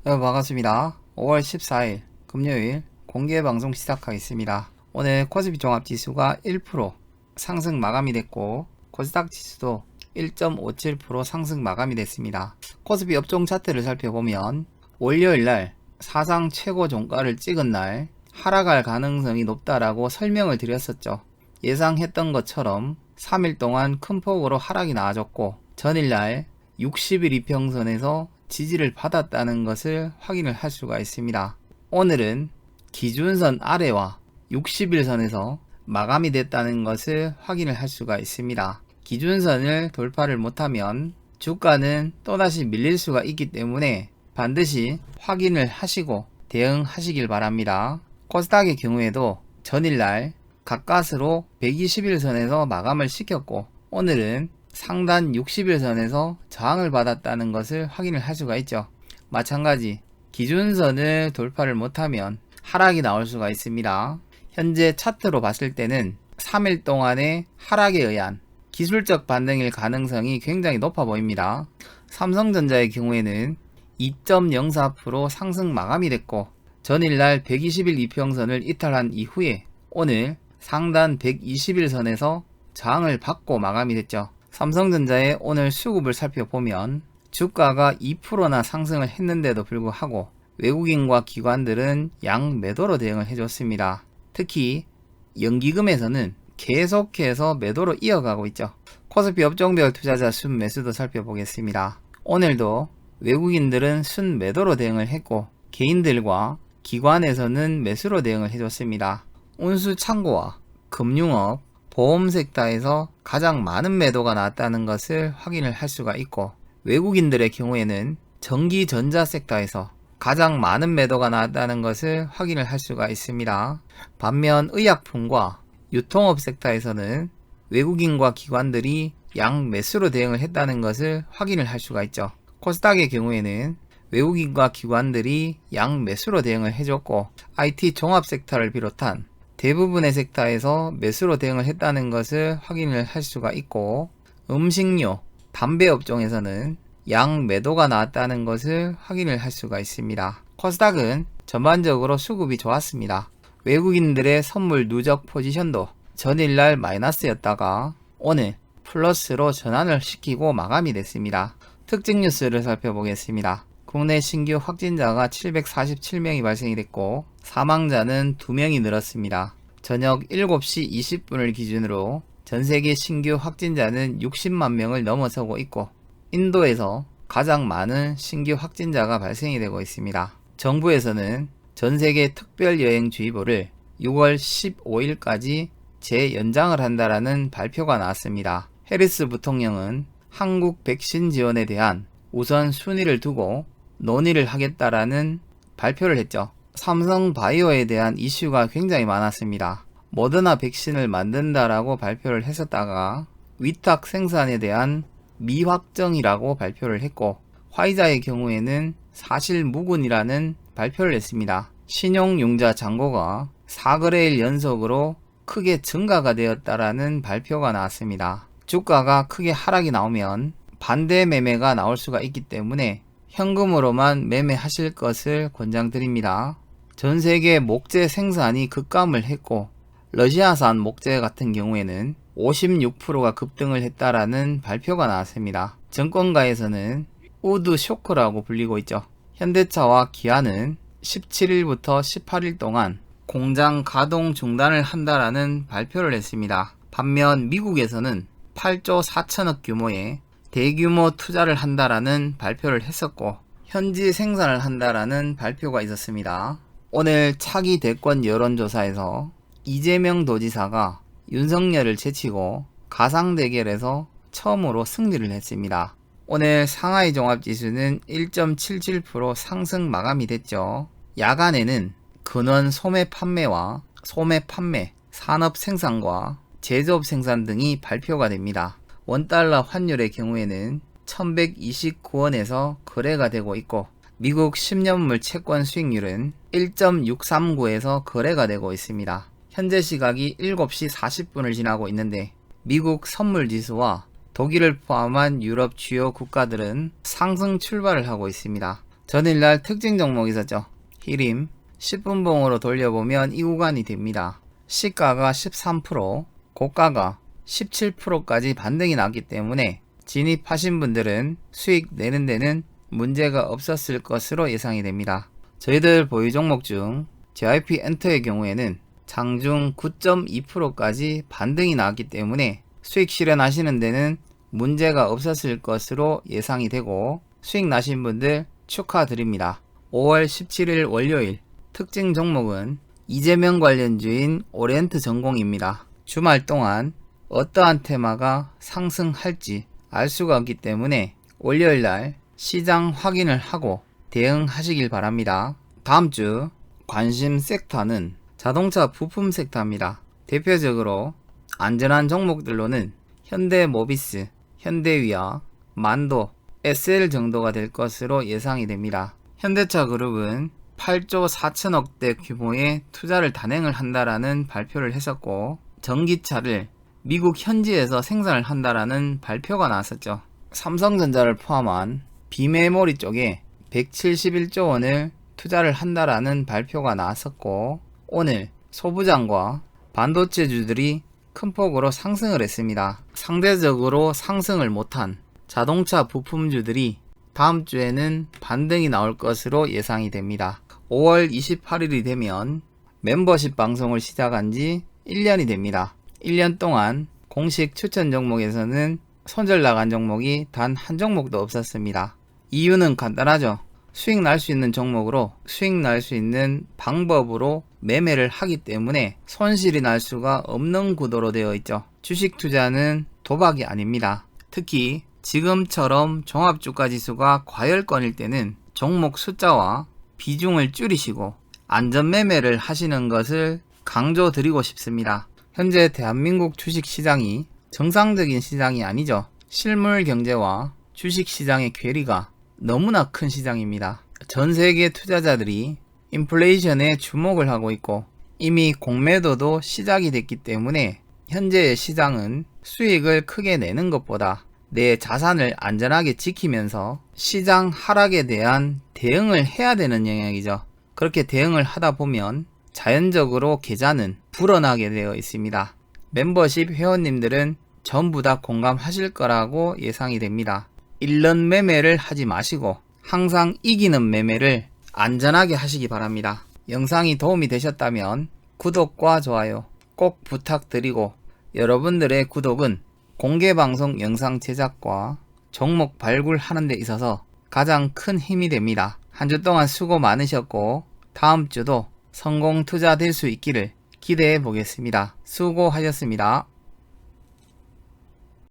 반갑습니다. 5월 14일 금요일 공개방송 시작하겠습니다. 오늘 코스피 종합지수가 1% 상승 마감이 됐고 코스닥 지수도 1.57% 상승 마감이 됐습니다. 코스피 업종 차트를 살펴보면 월요일날 사상 최고 종가를 찍은 날 하락할 가능성이 높다라고 설명을 드렸었죠. 예상했던 것처럼 3일 동안 큰 폭으로 하락이 나와줬고 전일날 60일 이평선에서 지지를 받았다는 것을 확인을 할 수가 있습니다. 오늘은 기준선 아래와 60일선에서 마감이 됐다는 것을 확인을 할 수가 있습니다. 기준선을 돌파를 못하면 주가는 또다시 밀릴 수가 있기 때문에 반드시 확인을 하시고 대응하시길 바랍니다. 코스닥의 경우에도 전일날 가까스로 120일선에서 마감을 시켰고 오늘은 상단 60일선에서 저항을 받았다는 것을 확인을 할 수가 있죠. 마찬가지 기준선을 돌파를 못하면 하락이 나올 수가 있습니다. 현재 차트로 봤을 때는 3일 동안의 하락에 의한 기술적 반등일 가능성이 굉장히 높아 보입니다. 삼성전자의 경우에는 2.04% 상승 마감이 됐고 전일날 120일 이평선을 이탈한 이후에 오늘 상단 120일선에서 저항을 받고 마감이 됐죠. 삼성전자의 오늘 수급을 살펴보면 주가가 2%나 상승을 했는데도 불구하고 외국인과 기관들은 양 매도로 대응을 해줬습니다. 특히 연기금에서는 계속해서 매도로 이어가고 있죠. 코스피 업종별 투자자 순 매수도 살펴보겠습니다. 오늘도 외국인들은 순 매도로 대응을 했고 개인들과 기관에서는 매수로 대응을 해줬습니다. 운수 창고와 금융업, 보험 섹터에서 가장 많은 매도가 나왔다는 것을 확인을 할 수가 있고 외국인들의 경우에는 전기 전자 섹터에서 가장 많은 매도가 나왔다는 것을 확인을 할 수가 있습니다. 반면 의약품과 유통업 섹터에서는 외국인과 기관들이 양 매수로 대응을 했다는 것을 확인을 할 수가 있죠. 코스닥의 경우에는 외국인과 기관들이 양 매수로 대응을 해줬고 IT 종합 섹터를 비롯한 대부분의 섹터에서 매수로 대응을 했다는 것을 확인을 할 수가 있고 음식료, 담배 업종에서는 양 매도가 나왔다는 것을 확인을 할 수가 있습니다. 코스닥은 전반적으로 수급이 좋았습니다. 외국인들의 선물 누적 포지션도 전일날 마이너스였다가 오늘 플러스로 전환을 시키고 마감이 됐습니다. 특징 뉴스를 살펴보겠습니다. 국내 신규 확진자가 747명이 발생이 됐고 사망자는 2명이 늘었습니다. 저녁 7시 20분을 기준으로 전세계 신규 확진자는 60만 명을 넘어서고 있고 인도에서 가장 많은 신규 확진자가 발생이 되고 있습니다. 정부에서는 전세계 특별여행주의보를 6월 15일까지 재연장을 한다라는 발표가 나왔습니다. 해리스 부통령은 한국 백신 지원에 대한 우선 순위를 두고 논의를 하겠다라는 발표를 했죠. 삼성바이오에 대한 이슈가 굉장히 많았습니다. 모더나 백신을 만든다라고 발표를 했었다가 위탁 생산에 대한 미확정이라고 발표를 했고 화이자의 경우에는 사실 무근이라는 발표를 했습니다. 신용융자 잔고가 4거래일 연속으로 크게 증가가 되었다라는 발표가 나왔습니다. 주가가 크게 하락이 나오면 반대 매매가 나올 수가 있기 때문에 현금으로만 매매하실 것을 권장드립니다. 전 세계 목재 생산이 급감을 했고 러시아산 목재 같은 경우에는 56%가 급등을 했다라는 발표가 나왔습니다. 증권가에서는 우드 쇼크라고 불리고 있죠. 현대차와 기아는 17일부터 18일 동안 공장 가동 중단을 한다라는 발표를 했습니다. 반면 미국에서는 8조 4천억 규모의 대규모 투자를 한다라는 발표를 했었고 현지 생산을 한다라는 발표가 있었습니다. 오늘 차기 대권 여론조사에서 이재명 도지사가 윤석열을 제치고 가상 대결에서 처음으로 승리를 했습니다. 오늘 상하이 종합지수는 1.77% 상승 마감이 됐죠. 야간에는 근원 소매 판매와 소매 판매, 산업 생산과 제조업 생산 등이 발표가 됩니다. 원달러 환율의 경우에는 1129원에서 거래가 되고 있고 미국 10년물 채권 수익률은 1.639에서 거래가 되고 있습니다. 현재 시각이 7시 40분을 지나고 있는데 미국 선물지수와 독일을 포함한 유럽 주요 국가들은 상승 출발을 하고 있습니다. 전일날 특징 종목 있었죠. 히림 10분봉으로 돌려보면 이 구간이 됩니다. 시가가 13%, 고가가 17%까지 반등이 났기 때문에 진입하신 분들은 수익 내는 데는 문제가 없었을 것으로 예상이 됩니다. 저희들 보유 종목 중 JYP 엔터의 경우에는 장중 9.2%까지 반등이 나왔기 때문에 수익 실현하시는 데는 문제가 없었을 것으로 예상이 되고, 수익 나신 분들 축하드립니다. 5월 17일 월요일 특징 종목은 이재명 관련주인 오리엔트 전공입니다. 주말 동안 어떠한 테마가 상승할지 알 수가 없기 때문에 월요일날 시장 확인을 하고 대응하시길 바랍니다. 다음주 관심 섹터는 자동차 부품 섹터입니다. 대표적으로 안전한 종목들로는 현대모비스, 현대위아, 만도, SL 정도가 될 것으로 예상이 됩니다. 현대차 그룹은 8조 4천억대 규모의 투자를 단행을 한다라는 발표를 했었고, 전기차를 미국 현지에서 생산을 한다라는 발표가 나왔었죠. 삼성전자를 포함한 비메모리 쪽에 171조 원을 투자를 한다라는 발표가 나왔었고, 오늘 소부장과 반도체주들이 큰 폭으로 상승을 했습니다. 상대적으로 상승을 못한 자동차 부품주들이 다음 주에는 반등이 나올 것으로 예상이 됩니다. 5월 28일이 되면 멤버십 방송을 시작한 지 1년이 됩니다. 1년 동안 공식 추천 종목에서는 손절 나간 종목이 단 한 종목도 없었습니다. 이유는 간단하죠. 수익 날 수 있는 종목으로 수익 날 수 있는 방법으로 매매를 하기 때문에 손실이 날 수가 없는 구도로 되어 있죠. 주식 투자는 도박이 아닙니다. 특히 지금처럼 종합주가지수가 과열권일 때는 종목 숫자와 비중을 줄이시고 안전매매를 하시는 것을 강조드리고 싶습니다. 현재 대한민국 주식시장이 정상적인 시장이 아니죠. 실물 경제와 주식시장의 괴리가 너무나 큰 시장입니다. 전 세계 투자자들이 인플레이션에 주목을 하고 있고 이미 공매도도 시작이 됐기 때문에 현재의 시장은 수익을 크게 내는 것보다 내 자산을 안전하게 지키면서 시장 하락에 대한 대응을 해야 되는 영역이죠. 그렇게 대응을 하다 보면 자연적으로 계좌는 불어나게 되어 있습니다. 멤버십 회원님들은 전부 다 공감하실 거라고 예상이 됩니다. 일런 매매를 하지 마시고 항상 이기는 매매를 안전하게 하시기 바랍니다. 영상이 도움이 되셨다면 구독과 좋아요 꼭 부탁드리고, 여러분들의 구독은 공개방송 영상 제작과 종목 발굴하는 데 있어서 가장 큰 힘이 됩니다. 한 주 동안 수고 많으셨고 다음 주도 성공 투자 될 수 있기를 기대해 보겠습니다. 수고하셨습니다.